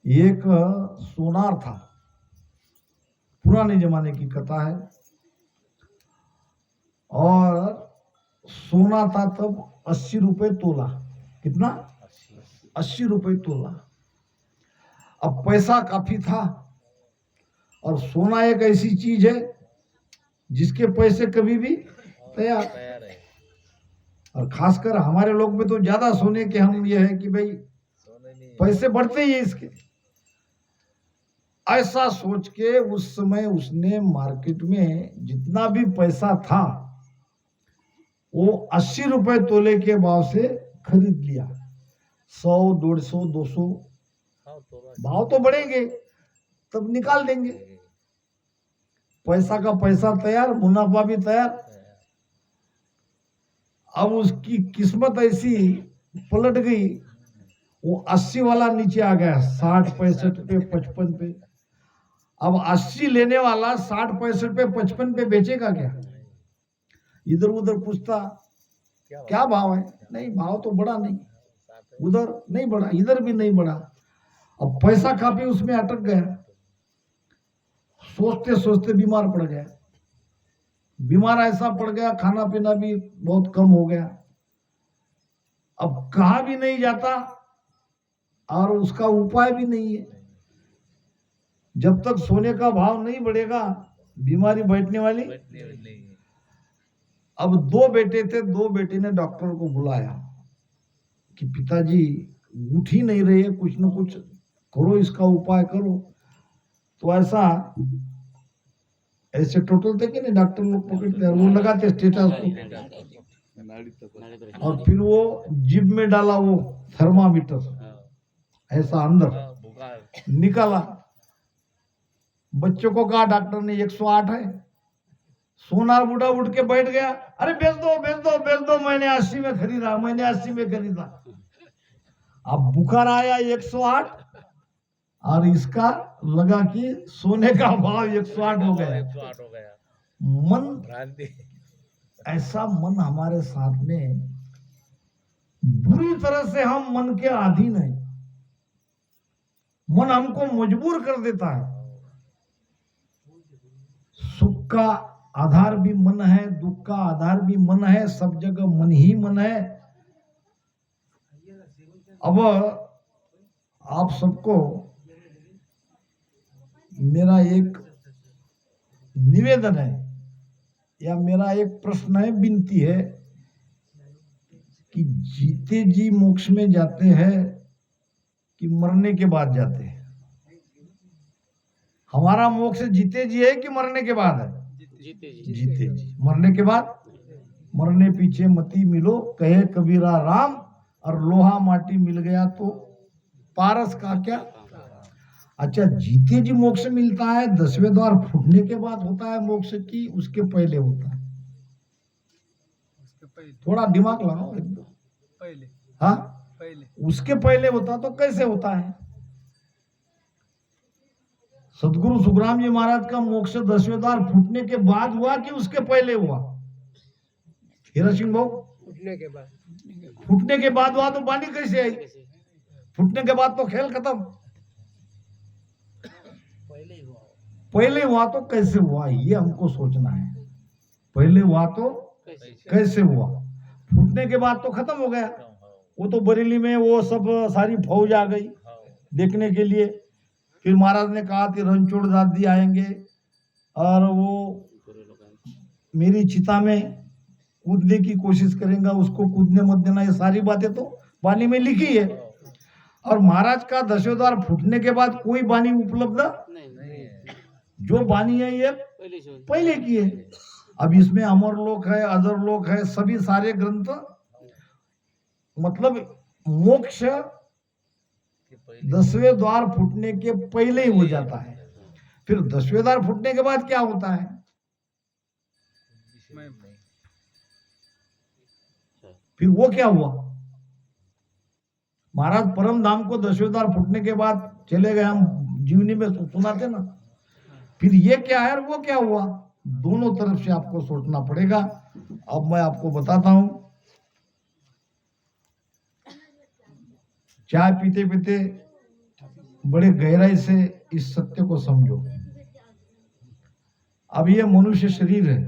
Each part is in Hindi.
एक सोनार था, पुराने जमाने की कथा है। और सोना था तब 80 रुपए तोला। कितना? 80 रुपए तोला। अब पैसा काफी था, और सोना एक ऐसी चीज है जिसके पैसे कभी भी तैयार है। और खासकर हमारे लोग में तो ज्यादा सोने के हम ये है कि भाई पैसे बढ़ते ही है इसके। ऐसा सोच के उस समय उसने मार्केट में जितना भी पैसा था वो 80 रुपए तोले के भाव से खरीद लिया। 100, 150, 200 भाव तो बढ़ेंगे, तब निकाल देंगे। पैसा का पैसा तैयार, मुनाफा भी तैयार। अब उसकी किस्मत ऐसी पलट गई, वो 80 वाला नीचे आ गया 60, 65 पे, 55 पे। अब 80 लेने वाला 60, 65 पे, 55 पे बेचेगा क्या? इधर उधर पूछता क्या भाव है, नहीं भाव तो बढ़ा नहीं, उधर नहीं बढ़ा, इधर भी नहीं बढ़ा। अब पैसा काफी उसमें अटक गया। सोचते सोचते बीमार पड़ गया। बीमार ऐसा पड़ गया, खाना पीना भी बहुत कम हो गया। अब कहा भी नहीं जाता और उसका उपाय भी नहीं है। जब तक सोने का भाव नहीं बढ़ेगा बीमारी बैठने वाली। अब 2 बेटे थे, 2 बेटे ने डॉक्टर को बुलाया कि पिताजी उठ ही नहीं रहे, कुछ न कुछ करो, इसका उपाय करो। तो ऐसे टोटल थे कि नहीं, डॉक्टर लोग पकड़ते हैं, वो लगाते स्टेटस को, और फिर वो जिब में डाला वो थर्मामीटर, ऐसा अंदर निकाला। बच्चों को कहा डॉक्टर ने 108 है। सोनार बूढ़ा उठ के बैठ गया, अरे बेच दो बेच दो बेच दो, मैंने 80 में खरीदा, मैंने 80 में खरीदा। अब बुखार आया 108, और इसका लगा कि सोने का भाव 108 हो गया। मन, ऐसा मन हमारे साथ में बुरी तरह से, हम मन के अधीन है। मन हमको मजबूर कर देता है। सुख का आधार भी मन है, दुख का आधार भी मन है, सब जगह मन ही मन है। अब आप सबको मेरा एक निवेदन है, या मेरा एक प्रश्न है, विनती है कि जीते जी मोक्ष में जाते हैं कि मरने के बाद जाते हैं? हमारा मोक्ष जीते जी है कि मरने के बाद है? जीते जी। मरने के बाद, मरने पीछे मती मिलो, कहे कबीरा राम, और लोहा माटी मिल गया तो पारस का क्या। अच्छा, जीते जी मोक्ष मिलता है, 10वें द्वार फूटने के बाद होता है मोक्ष की उसके पहले होता है? थोड़ा दिमाग लगाओ एकदम। पहले? हाँ, पहले। उसके पहले होता तो कैसे होता है? सदगुरु सुखराम जी महाराज का मोक्ष 10वें द्वार फूटने के बाद हुआ कि उसके पहले हुआ? हीरा सिंह भाऊ, फूटने के बाद। फूटने के बाद हुआ तो बानी कैसे आई? फूटने के बाद तो खेल खत्म। पहले हुआ तो कैसे हुआ, ये हमको सोचना है। पहले हुआ तो कैसे हुआ? फूटने के बाद तो खत्म हो गया। वो तो बरेली में वो सब सारी फौज आ गई देखने के लिए। फिर महाराज ने कहा कि रणछोड़ दादी आएंगे और वो मेरी चिता में कूदने की कोशिश करेंगे, उसको कूदने मत देना। ये सारी बातें तो वाणी में लिखी है। और महाराज का 10वें द्वार फूटने के बाद कोई वाणी उपलब्ध नहीं। जो वाणी है ये पहले की है। अब इसमें अमर लोक है, अजर लोक है, सभी सारे ग्रंथ, मतलब मोक्ष 10वें द्वार फूटने के पहले ही हो जाता है। फिर 10वें द्वार फूटने के बाद क्या होता है? फिर वो क्या हुआ? महाराज परम धाम को 10वें द्वार फूटने के बाद चले गए, हम जीवनी में सुनाते ना। फिर ये क्या है और वो क्या हुआ? दोनों तरफ से आपको सोचना पड़ेगा। अब मैं आपको बताता हूं। चाय पीते पीते बड़े गहराई से इस सत्य को समझो। अब ये मनुष्य शरीर है,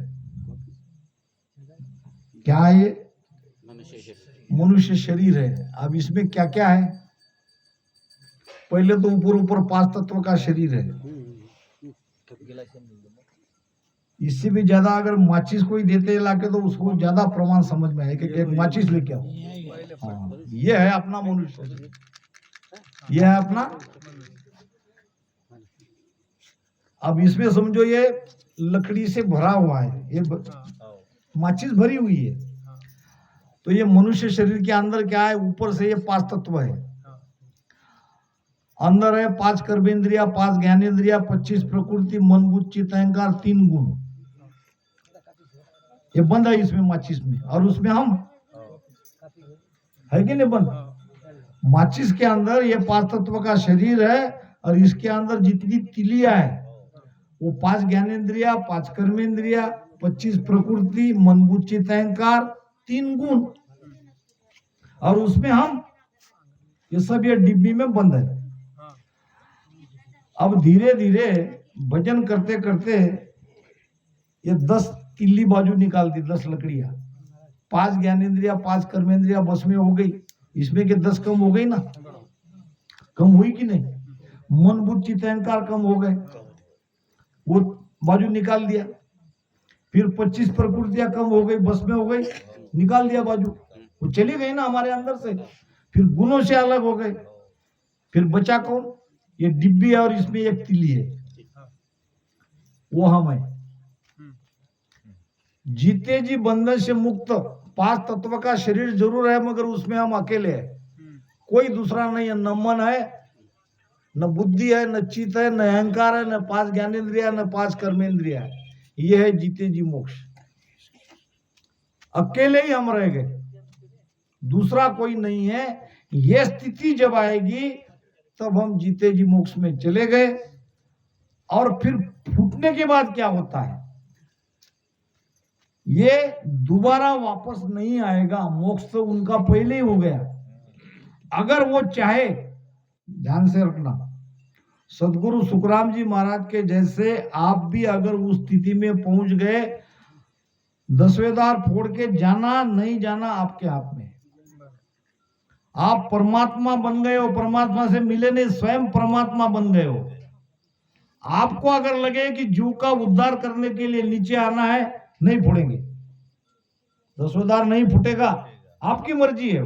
क्या है ये? मनुष्य शरीर है। अब इसमें क्या क्या है? पहले तो ऊपर ऊपर 5 तत्व का शरीर है। इससे भी ज्यादा अगर माचिस कोई देते लाके तो उसको ज्यादा प्रमाण समझ में आए कि एक माचिस लेके आओ। हाँ, ये है अपना मनुष्य, ये है अपना। अब इसमें समझो ये लकड़ी से भरा हुआ है, ये माचिस भरी हुई है। तो ये मनुष्य शरीर के अंदर क्या है? ऊपर से ये 5 तत्व है। अंदर है 5 कर्मेंद्रिया, 5 ज्ञानेंद्रिया, 25 प्रकृति, मन बुद्धि चित्त अहंकार, 3 गुण। ये बंद है इसमें माचिस में, और उसमें हम है कि नहीं बंद। माचिस के अंदर ये 5 तत्व का शरीर है, और इसके अंदर जितनी तिलियां है वो 5 ज्ञानेंद्रिया, 5 कर्मेंद्रिया, 25 प्रकृति, मन बुद्धि चित्त अहंकार, 3 गुण, और उसमें हम, ये सब ये डिब्बी में बंद है। अब धीरे धीरे भजन करते करते ये 10 तिल्ली बाजू निकाल दी, 10 लकड़ियां, 5 ज्ञानेंद्रिया, 5 कर्मेंद्रिया बस में हो गई। इसमें के 10 कम हो गई ना? कम हुई कि नहीं? मन बुद्धि चित्त अहंकार कम हो गए, वो बाजू निकाल दिया। फिर 25 प्रकृतियां कम हो गई, बस में हो गई, निकाल दिया बाजू, वो चली गई ना हमारे अंदर से। फिर गुणों से अलग हो गए। फिर बचा कौन? ये डिब्बी है, और इसमें एक तिली है, वो हम है। जीते जी बंधन से मुक्त 5 तत्व का शरीर जरूर है, मगर उसमें हम अकेले हैं, कोई दूसरा नहीं है। न मन है, न बुद्धि है, न चित्त है, न अहंकार है, न 5 ज्ञानेंद्रिया, न 5 कर्मेंद्रिया है। ये है जीते जी मोक्ष। अकेले ही हम रह गए, दूसरा कोई नहीं है। ये स्थिति जब आएगी तब हम जीते जी मोक्ष में चले गए। और फिर फूटने के बाद क्या होता है? ये दोबारा वापस नहीं आएगा। मोक्ष तो उनका पहले ही हो गया। अगर वो चाहे, ध्यान से रखना, सदगुरु सुखराम जी महाराज के जैसे आप भी अगर उस स्थिति में पहुंच गए, 10वें द्वार फोड़ के जाना नहीं जाना आपके हाथ में। आप परमात्मा बन गए हो, परमात्मा से मिले नहीं, स्वयं परमात्मा बन गए हो। आपको अगर लगे कि जीव का उद्धार करने के लिए नीचे आना है, नहीं फोड़ेंगे, 10वें द्वार नहीं फूटेगा, आपकी मर्जी है।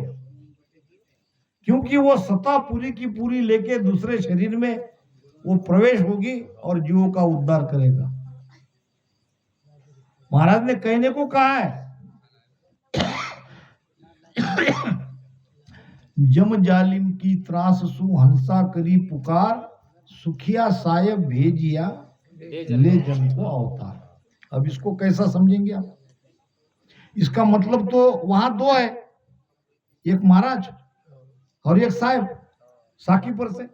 क्योंकि वो सत्ता पूरी की पूरी लेके दूसरे शरीर में वो प्रवेश होगी और जीवों का उद्धार करेगा। महाराज ने कहने को कहा है, जम जालिम की त्रास सु हंसा करी पुकार, सुखिया सायब भेजिया ले जन को अवतार। अब इसको कैसा समझेंगे आप? इसका मतलब तो वहां 2 है, एक महाराज और एक साहब, साकी पर से।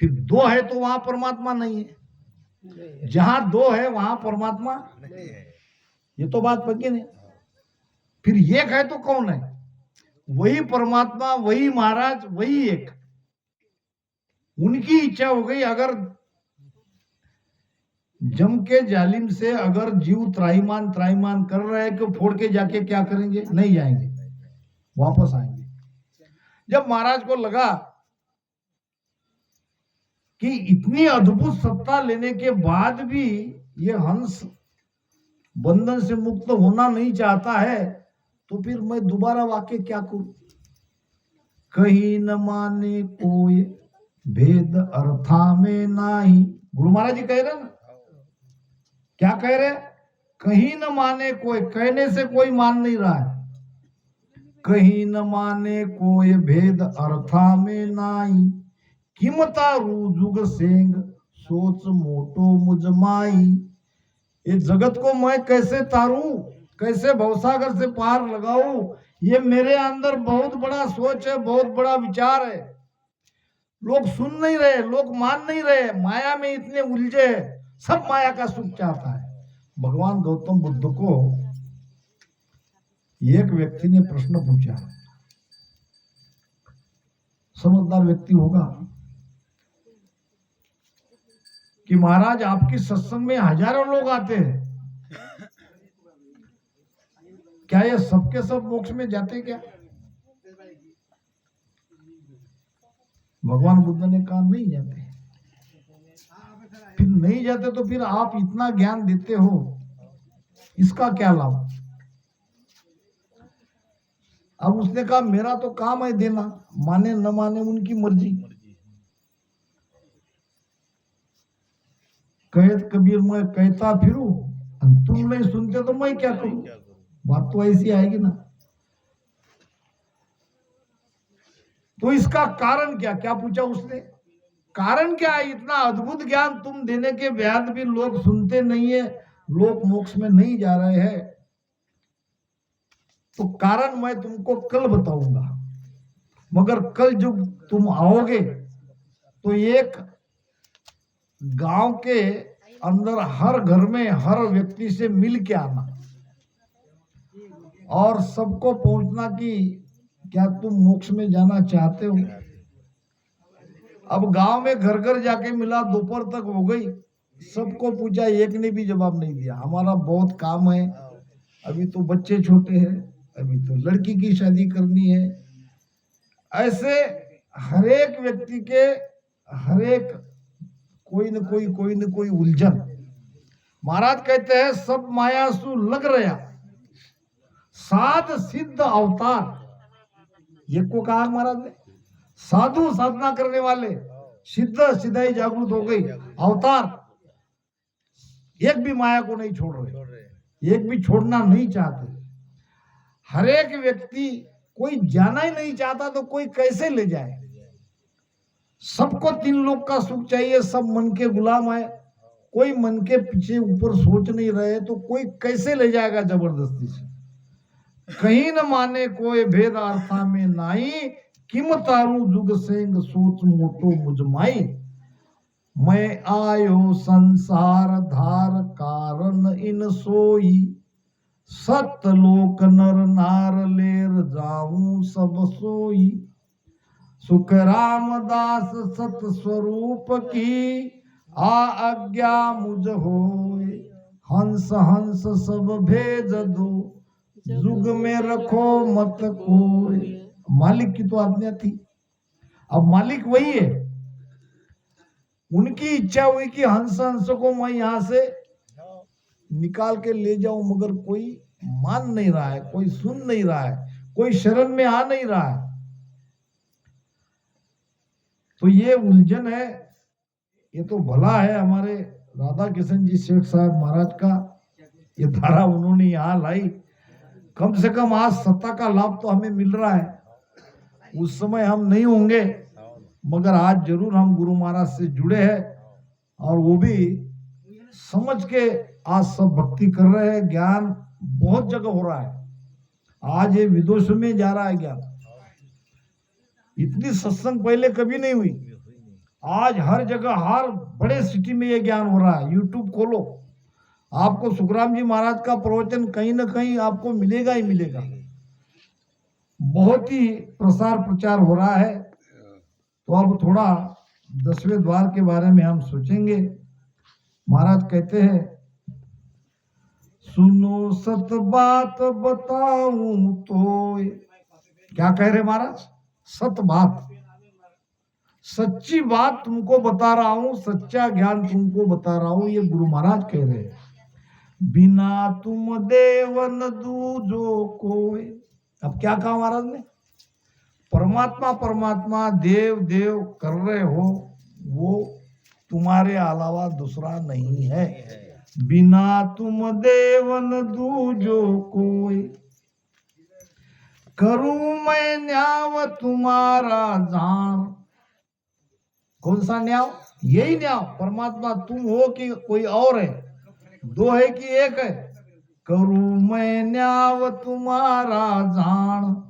फिर 2 है तो वहां परमात्मा नहीं है। जहां 2 है वहां परमात्मा नहीं है। ये तो बात पक्की नहीं। फिर एक है तो कौन है? वही परमात्मा, वही महाराज, वही एक। उनकी इच्छा हो गई। अगर जम के जालिम से अगर जीव त्राईमान कर रहे हैं, तो फोड़ के जाके क्या करेंगे? नहीं जाएंगे, वापस आएंगे। जब महाराज को लगा कि इतनी अद्भुत सत्ता लेने के बाद भी ये हंस बंधन से मुक्त होना नहीं चाहता है, तो फिर मैं दोबारा वाक्य क्या करूं? कहीं न माने कोई भेद अर्था में नाही। गुरु महाराज जी कह रहे ना, क्या कह रहे? कहीं न माने कोई, कहने से कोई मान नहीं रहा है। कहीं न माने कोई भेद अर्था में नाही, कीमता रुजुग सेंग सोच मोटो मुजमाई। इस जगत को मैं कैसे तारूं, कैसे भवसागर से पार लगाऊं, ये मेरे अंदर बहुत बड़ा सोच है, बहुत बड़ा विचार है। लोग सुन नहीं रहे, लोग मान नहीं रहे, माया में इतने उलझे, सब माया का सुख चाहता है। भगवान गौतम बुद्ध को एक व्यक्ति ने प्रश्न पूछा, समझदार व्यक्ति होगा, कि महाराज आपकी सत्संग में हजारों लोग आते हैं, क्या ये सबके सब मोक्ष में जाते क्या? भगवान बुद्ध ने कहा नहीं जाते। फिर नहीं जाते तो फिर आप इतना ज्ञान देते हो, इसका क्या लाभ? अब उसने कहा मेरा तो काम है देना, माने न माने उनकी मर्जी। कहे कबीर मैं कहता फिरूं, तुम नहीं सुनते तो मैं क्या करूं? बात तो ऐसी आएगी ना। तो इसका कारण क्या क्या पूछा उसने? कारण क्या है? इतना अद्भुत ज्ञान तुम देने के बाद भी लोग सुनते नहीं है, लोग मोक्ष में नहीं जा रहे हैं। तो कारण मैं तुमको कल बताऊंगा, मगर कल जब तुम आओगे तो एक गांव के अंदर हर घर में हर व्यक्ति से मिल के आना और सबको पहुंचना कि क्या तुम मोक्ष में जाना चाहते हो। अब गांव में घर घर जाके मिला, दोपहर तक हो गई, सबको पूछा, एक ने भी जवाब नहीं दिया। हमारा बहुत काम है, अभी तो बच्चे छोटे हैं, अभी तो लड़की की शादी करनी है। ऐसे हरेक व्यक्ति के हरेक कोई न कोई उलझन। महाराज कहते हैं सब मायासु लग रहा साध सिद्ध अवतार। ये को कहा महाराज ने, साधु साधना करने वाले, सिद्ध सिद्धाई जागृत हो गई, अवतार एक भी माया को नहीं छोड़ रहे, एक भी छोड़ना नहीं चाहते। हर एक व्यक्ति कोई जाना ही नहीं चाहता तो कोई कैसे ले जाए? सबको तीन लोग का सुख चाहिए, सब मन के गुलाम है, कोई मन के पीछे ऊपर सोच नहीं रहे तो कोई कैसे ले जाएगा जबरदस्ती से? कहीं न माने कोई भेद अर्था में नाई, किम तारू जुग सेंग सोच मोटो मुझमाई। मैं आयो संसार धार कारण इन सोई, सत लोक नर नार लेर जाऊं सब सोई। सुख रामदास सत स्वरूप की, आज्ञा मुझ होए, हंस हंस सब भेज दो, जुग में रखो मत कोई। मालिक की तो आज्ञा थी, अब मालिक वही है। उनकी इच्छा हुई कि हंस हंस को मैं यहां से निकाल के ले जाऊं, मगर कोई मान नहीं रहा है, कोई सुन नहीं रहा है, कोई शरण में आ नहीं रहा है। तो ये उलझन है। ये तो भला है हमारे राधा किशन जी सेठ साहब महाराज का, ये धारा उन्होंने यहां लाई। कम से कम आज सत्ता का लाभ तो हमें मिल रहा है। उस समय हम नहीं होंगे, मगर आज जरूर हम गुरु महाराज से जुड़े हैं और वो भी समझ के आज सब भक्ति कर रहे हैं। ज्ञान बहुत जगह हो रहा है, आज ये विदेशों में जा रहा है ज्ञान। इतनी सत्संग पहले कभी नहीं हुई, आज हर जगह हर बड़े सिटी में ये ज्ञान हो रहा है। यूट्यूब खोलो, आपको सुखराम जी महाराज का प्रवचन कहीं ना कहीं आपको मिलेगा ही मिलेगा। बहुत ही प्रसार प्रचार हो रहा है। तो अब थोड़ा 10वें द्वार के बारे में हम सोचेंगे। महाराज कहते हैं, सुनो सत बात बताऊं तो, क्या कह रहे महाराज? सत बात, सच्ची बात तुमको बता रहा हूं, सच्चा ज्ञान तुमको बता रहा हूं, ये गुरु महाराज कह रहे हैं। बिना तुम देवन दूजो कोई। अब क्या कहा महाराज ने? परमात्मा परमात्मा देव देव कर रहे हो, वो तुम्हारे अलावा दूसरा नहीं है। बिना तुम देवन दूजो कोई, करूं मैं न्याव तुम्हारा जान। कौन सा न्याव? यही न्याव, परमात्मा तुम हो कि कोई और है, दो है कि एक है। करूं मैं न्याव तुम्हारा जान,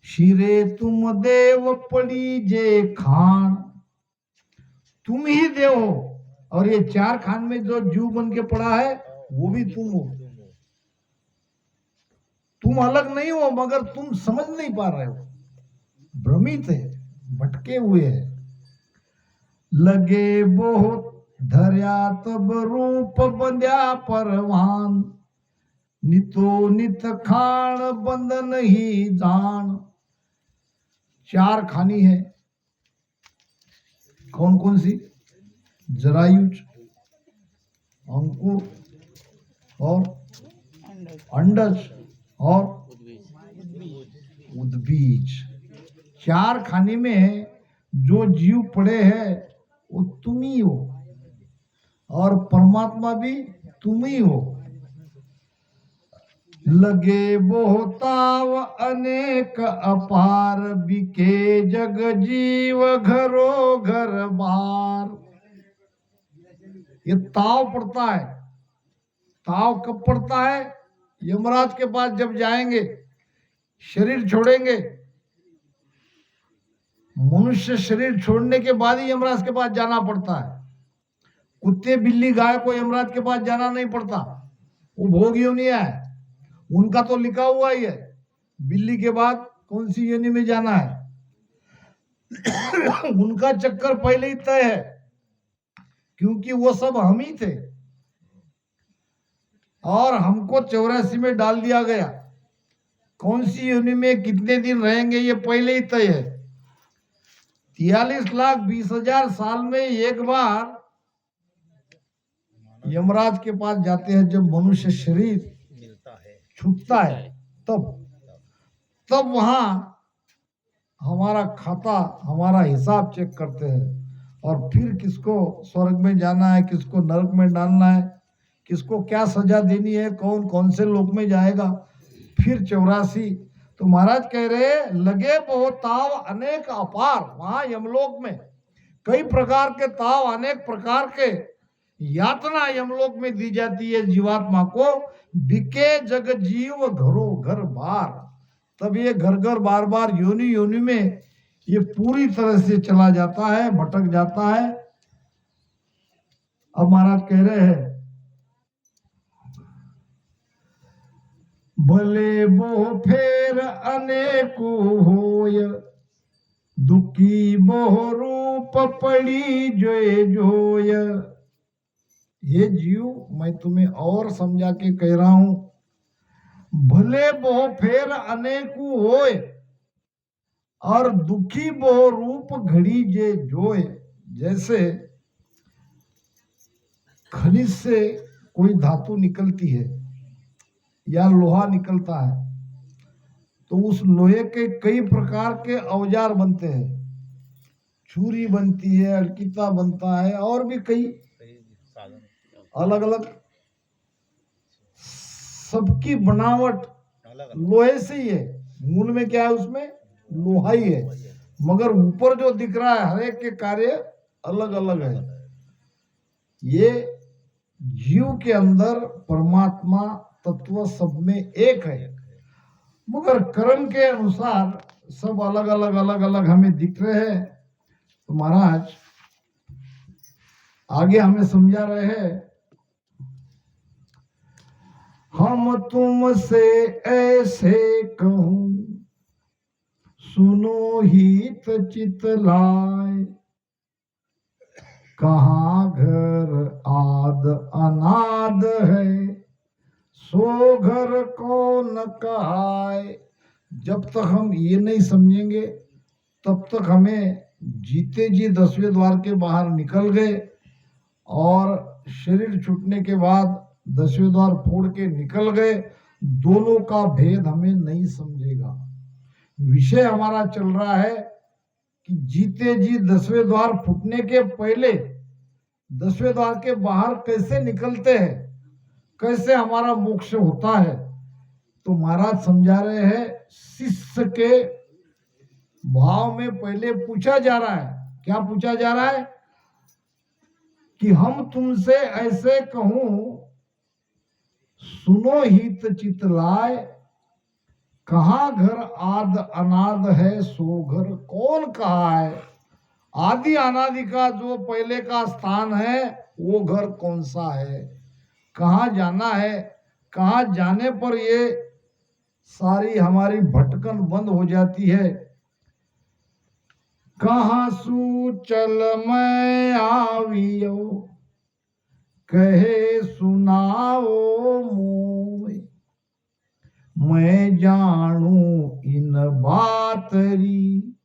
शिरे तुम देव पड़ी जे खान। तुम ही देव हो और ये चार खान में जो जीव बन के पड़ा है वो भी तुम हो। तुम अलग नहीं हो, मगर तुम समझ नहीं पा रहे हो, भ्रमित है, भटके हुए हैं। लगे बहुत धर्या तब रूप बंध्या परवान, नितो नित खान बंधन ही जान। 4 खानी है, कौन कौन सी? जरायुज, अंकुर और अंडज और उद्बीज। 4 खाने में जो जीव पड़े हैं वो तुम ही हो, और परमात्मा भी तुम ही हो। लगे बहुताव अनेक अपार, बिके जग जीव घरो घर बार। ये ताव पड़ता है। ताव कब पड़ता है? यमराज के पास जब जाएंगे, शरीर छोड़ेंगे, मनुष्य शरीर छोड़ने के बाद ही यमराज के पास जाना पड़ता है। कुत्ते बिल्ली गाय को यमराज के पास जाना नहीं पड़ता, वो भोग योनि है, उनका तो लिखा हुआ ही है बिल्ली के बाद कौन सी योनि में जाना है। उनका चक्कर पहले ही तय है, क्योंकि वो सब हम ही थे और हमको 84 में डाल दिया गया। कौन सी योनि में कितने दिन रहेंगे ये पहले ही तय है। 43,20,000 साल में एक बार यमराज के पास जाते हैं, जब मनुष्य शरीर छूटता है तब वहां हमारा खाता, हमारा हिसाब चेक करते हैं, और फिर किसको स्वर्ग में जाना है, किसको नरक में डालना है, किसको क्या सजा देनी है, कौन कौन से लोक में जाएगा। फिर 84। तो महाराज कह रहे लगे बहुत ताव अनेक अपार। वहां यमलोक में कई प्रकार के ताव, अनेक प्रकार के यातना यमलोक में दी जाती है जीवात्मा को। बिके जग जीव घरो घर बार। तब ये घर घर बार बार योनि योनि में ये पूरी तरह से चला जाता है, भटक जाता है। अब महाराज कह रहे हैं भले बो फेर अनेको होय, दुखी बहु रूप पड़ी जोय जोय। ये जीव, मैं तुम्हें और समझा के कह रहा हूं, भले बहु फेर अनेको होय और दुखी बहु रूप घड़ी जे जोय। जैसे खनिज से कोई धातु निकलती है या लोहा निकलता है, तो उस लोहे के कई प्रकार के औजार बनते हैं। छुरी बनती है, अलकीता बनता है, और भी कई अलग अलग। सबकी बनावट लोहे से ही है। मूल में क्या है? उसमें लोहा ही है, मगर ऊपर जो दिख रहा है हर एक के कार्य अलग अलग है। ये जीव के अंदर परमात्मा तत्व सब में एक है, मगर कर्म के अनुसार सब अलग अलग हमें दिख रहे हैं। तो महाराज आगे हमें समझा रहे हैं, हम तुमसे ऐसे कहूं, सुनो हित चित लाए। कहाँ घर आद अनाद है, सो घर कौन कहाए। जब तक हम ये नहीं समझेंगे तब तक हमें जीते जी 10वें द्वार के बाहर निकल गए, और शरीर छूटने के बाद 10वें द्वार फोड़ के निकल गए, दोनों का भेद हमें नहीं समझेगा। विषय हमारा चल रहा है कि जीते जी 10वें द्वार फूटने के पहले 10वें द्वार के बाहर कैसे निकलते हैं, कैसे हमारा मोक्ष होता है। तो महाराज समझा रहे हैं, शिष्य के भाव में पहले पूछा जा रहा है। क्या पूछा जा रहा है? कि हम तुमसे ऐसे कहूं, सुनो हित चित लाए। कहाँ घर आद अनाद है, सो घर कौन कहा है। आदि अनादि का जो पहले का स्थान है वो घर कौन सा है, कहाँ जाना है, कहाँ जाने पर ये सारी हमारी भटकन बंद हो जाती है। कहाँ सू चल मैं आवियो, कहे सुनाओ मोय, मैं जानू इन बातरी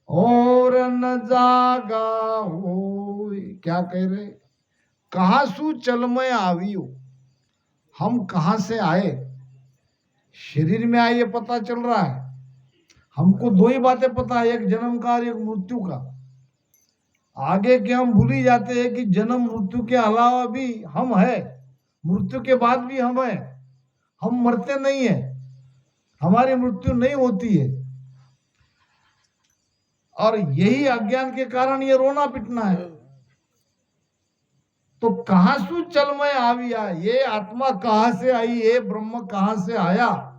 और न जागा हो। क्या कह रहे, कहाँ सु चलमय आवियो, हम कहाँ से आए, शरीर में आए ये पता चल रहा है। हमको दो ही बातें पता है, एक जन्म का और एक मृत्यु का। आगे के हम भूल ही जाते हैं कि जन्म मृत्यु के अलावा भी हम है, मृत्यु के बाद भी हम है। हम मरते नहीं है, हमारी मृत्यु नहीं होती है। और यही अज्ञान के कारण ये रोना पिटना है। तो कहां सु चलमय आविया, ये आत्मा कहां से आई, ये ब्रह्म कहां से आया,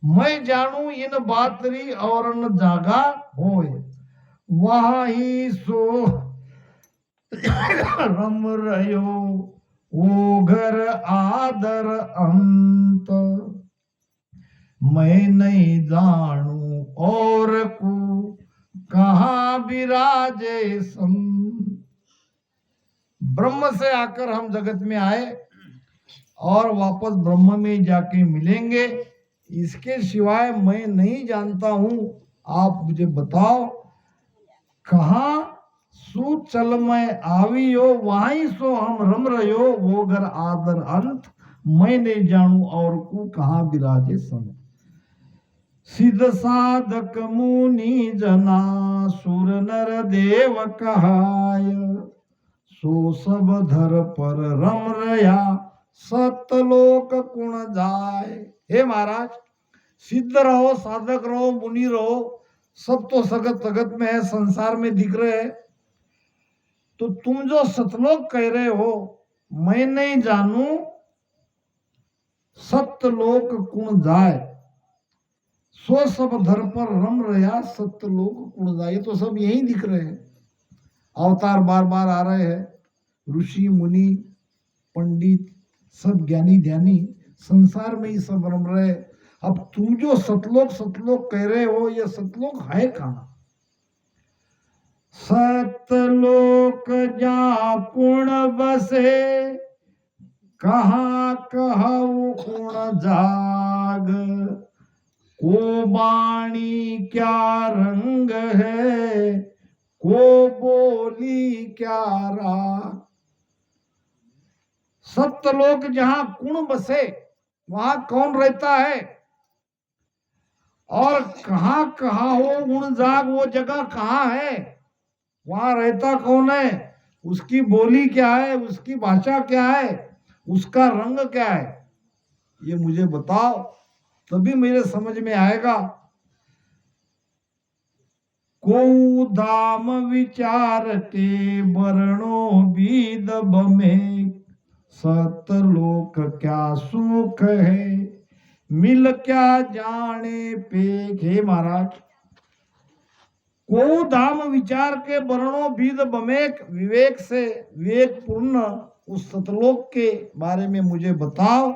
मैं जानू इन बातरी और न जागा होय, वही सो रम रहो वो घर आदर अंत, मैं नहीं जानू और को कहा विराजे सम। ब्रह्म से आकर हम जगत में आए और वापस ब्रह्म में जाके मिलेंगे, इसके सिवाय मैं नहीं जानता हूं। आप मुझे बताओ कहां सु चलमय आवियो, वहीं सो हम रम रहो वो घर आदर अंत, मैं नहीं जानू और को कहां विराजे सम। सिद्ध साधक मुनि जना सुर नर देव कहाय, सो सब धर पर रम रया सतलोक कुण जाए। हे महाराज, सिद्ध रहो, साधक रहो, मुनि रहो, सब तो सगत जगत में है, संसार में दिख रहे हैं। तो तुम जो सतलोक कह रहे हो, मैं नहीं जानू सतलोक कुण जाए, सो सब धर पर रम रया सतलोक कुण जाए। ये तो सब यही दिख रहे हैं, अवतार बार बार आ रहे हैं, ऋषि मुनि पंडित सब ज्ञानी ध्यानी संसार में ही सब रम रहे। अब तुम जो सतलोक सतलोक कह रहे हो, ये सतलोक है कहां? सतलोक जा पुण बसे, कहां कहु कुण जाग, को बाणी क्या रंग है, को बोली क्या राग। सत्यलोक जहां कुण बसे, वहां कौन रहता है, और कहां कहां हो गुण जाग, वो जगह कहां है, वहां रहता कौन है, उसकी बोली क्या है, उसकी भाषा क्या है, उसका रंग क्या है, ये मुझे बताओ, तभी मेरे समझ में आएगा। को धाम विचार के वर्णो विद बमे, सतलोक क्या सुख है, मिल क्या जाने पेख। हे महाराज, को धाम विचार के वर्णों विद बमेक, विवेक से विवेक पूर्ण उस सतलोक के बारे में मुझे बताओ।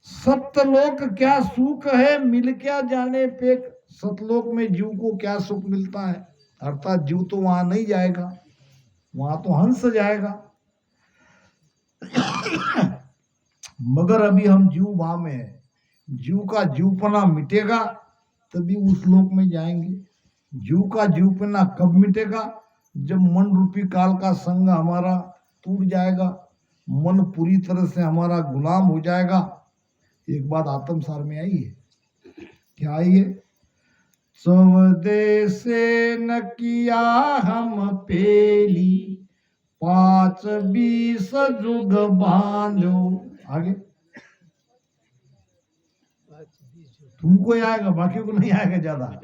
सतलोक क्या सुख है, मिल क्या जाने पेख। सतलोक में जीव को क्या सुख मिलता है, अर्थात जीव तो वहां नहीं जाएगा, वहां तो हंस जाएगा। मगर अभी हम जीव वहां में है, जीव का जीवपना मिटेगा तभी उस लोक में जाएंगे। जीव का जीवपना कब मिटेगा, जब मन रूपी काल का संग हमारा टूट जाएगा, मन पूरी तरह से हमारा गुलाम हो जाएगा। एक बात आत्म सार में आई है, क्या आई है? स्वदेशे न किया हम पेली, 5-20 जुग बांधो। आगे तुमको आएगा, बाकी को नहीं आएगा ज्यादा।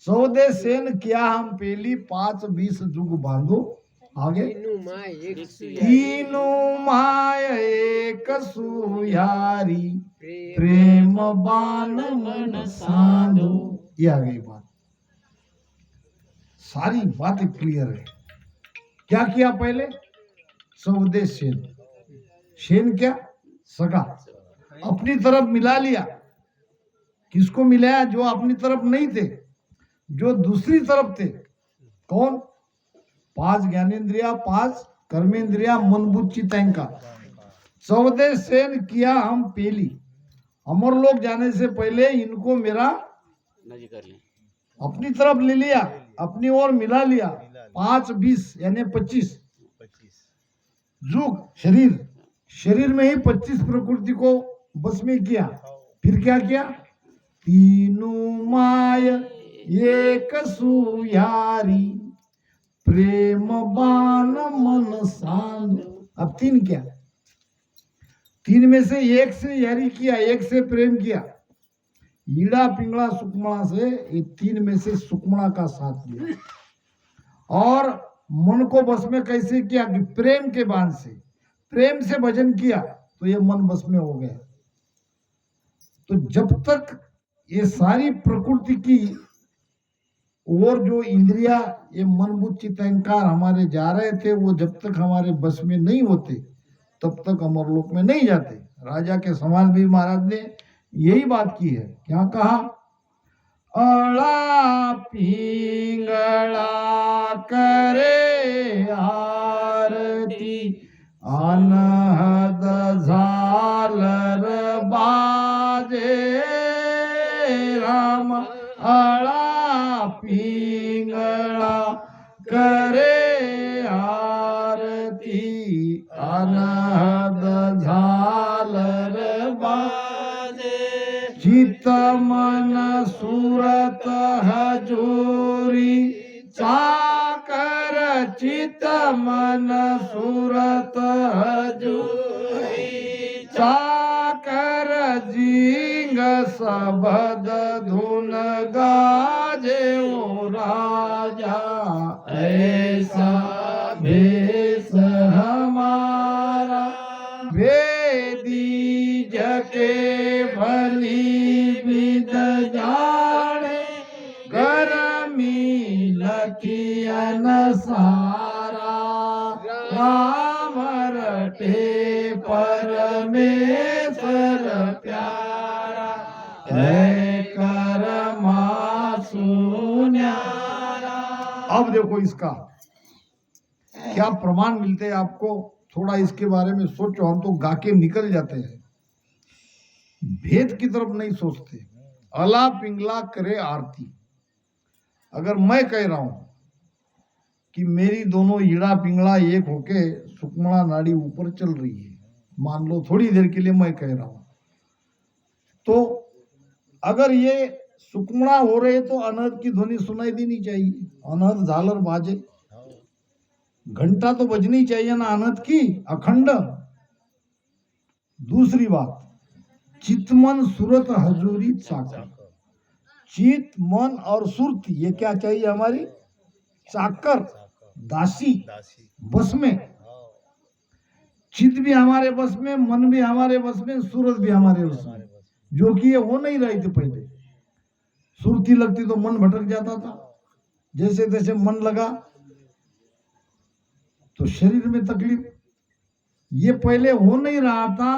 14 सेन किया हम पेली, 5-20 जुग बांधो। आगे तीनों माय एक सुयारी, प्रेम बान मन साधो। ये आ गई बात, सारी बातें क्लियर है। क्या किया पहले? 14 सेन, सेन क्या? सगा, अपनी तरफ मिला लिया। किसको मिलाया? जो अपनी तरफ नहीं थे, जो दूसरी तरफ थे। कौन? 5 ज्ञानेंद्रिया, 5 कर्मेंद्रिया मन बुद्धि तैंका 14 सेन किया हम पेली। अमर लोग जाने से पहले इनको मेरा अपनी तरफ ले लिया, अपनी ओर मिला लिया। 5 20 यानी 25 जुग शरीर में ही 25 प्रकृति को बस में किया। फिर क्या किया? तीनों माय एक सुयारी प्रेम बान मन सांद। अब 3 क्या? 3 में से एक से यारी किया, एक से प्रेम किया। ईड़ा पिंगला सुकमणा से ये 3 में से सुकमणा का साथ लिया। और मन को बस में कैसे किया? कि प्रेम के बाण से, प्रेम से भजन किया तो ये मन बस में हो गया। तो जब तक ये सारी प्रकृति की और जो इंद्रिया ये मन बुद्धि अहंकार हमारे जा रहे थे, वो जब तक हमारे बस में नहीं होते तब तक अमरलोक में नहीं जाते। राजा के समान भी महाराज ने यही बात की है। क्या कहा? अड़ा पिंगला करे आरती अनहद झालर बाजे राम। अड़ा पिंगला करे आरती अनहद झालर बाजे चित मन सूरत हजूरी चाकर चित मन सूरत हजूरी चाकर जिंग सबद धुन गाजे ओ राजा ऐसा भेष हमारा वेदी जके भली विद जाने गरमी लखियन सारा राम रटे परमेश्वर प्यारा है करमा सुन्यारा। अब देखो इसका क्या प्रमाण मिलते हैं आपको, थोड़ा इसके बारे में सोचो। हम तो गा के निकल जाते हैं, भेद की तरफ नहीं सोचते। अला पिंगला करे आरती। अगर मैं कह रहा हूं कि मेरी दोनों ईड़ा पिंगला एक होके सुकमणा नाड़ी ऊपर चल रही है, मान लो थोड़ी देर के लिए मैं कह रहा हूं, तो अगर ये सुकमणा हो रहे तो अनहद की ध्वनि सुनाई देनी चाहिए। अनहद झालर बाजे, घंटा तो बजनी चाहिए ना अनहद की, अखंड। दूसरी बात, चितमन सुरत हजूरी चाकर। चित मन और सुरत ये क्या चाहिए? हमारी चाकर, दासी, बस में। चित भी हमारे बस में, मन भी हमारे बस में, सूरत भी हमारे बस में, जो कि ये हो नहीं रही थी पहले। सुरती लगती तो मन भटक जाता था, जैसे तैसे मन लगा तो शरीर में तकलीफ। ये पहले हो नहीं रहा था।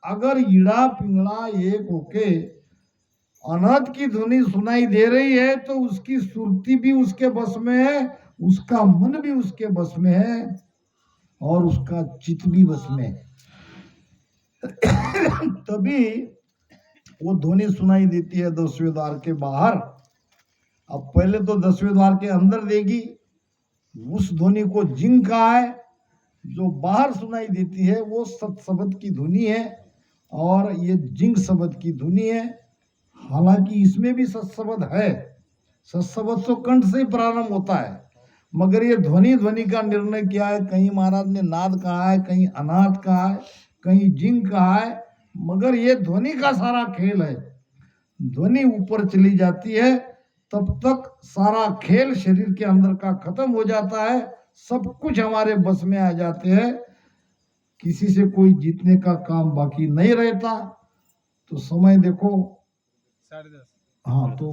अगर ईड़ा पिंगला एक होके अनहद की ध्वनि सुनाई दे रही है तो उसकी सुरती भी उसके बस में है, उसका मन भी उसके बस में है और उसका चित्त भी बस में है। तभी वो ध्वनि सुनाई देती है 10वें द्वार के बाहर। अब पहले तो 10वें द्वार के अंदर देगी, उस ध्वनि को जिंग कहा है। जो बाहर सुनाई देती है वो सत शब्द की ध्वनि है और ये जिंग शब्द की ध्वनि है। हालांकि इसमें भी सत शब्द है, सत शब्द तो कंठ से ही प्रारंभ होता है, मगर ये ध्वनि का निर्णय किया है। कहीं महाराज ने नाद कहा है, कहीं अनाद कहा है, कहीं जिंग कहा है, मगर ये ध्वनि का सारा खेल है। ध्वनि ऊपर चली जाती है तब तक सारा खेल शरीर के अंदर का खत्म हो जाता है, सब कुछ हमारे बस में आ जाते हैं, किसी से कोई जीतने का काम बाकी नहीं रहता। तो समय देखो 10:30। हाँ, तो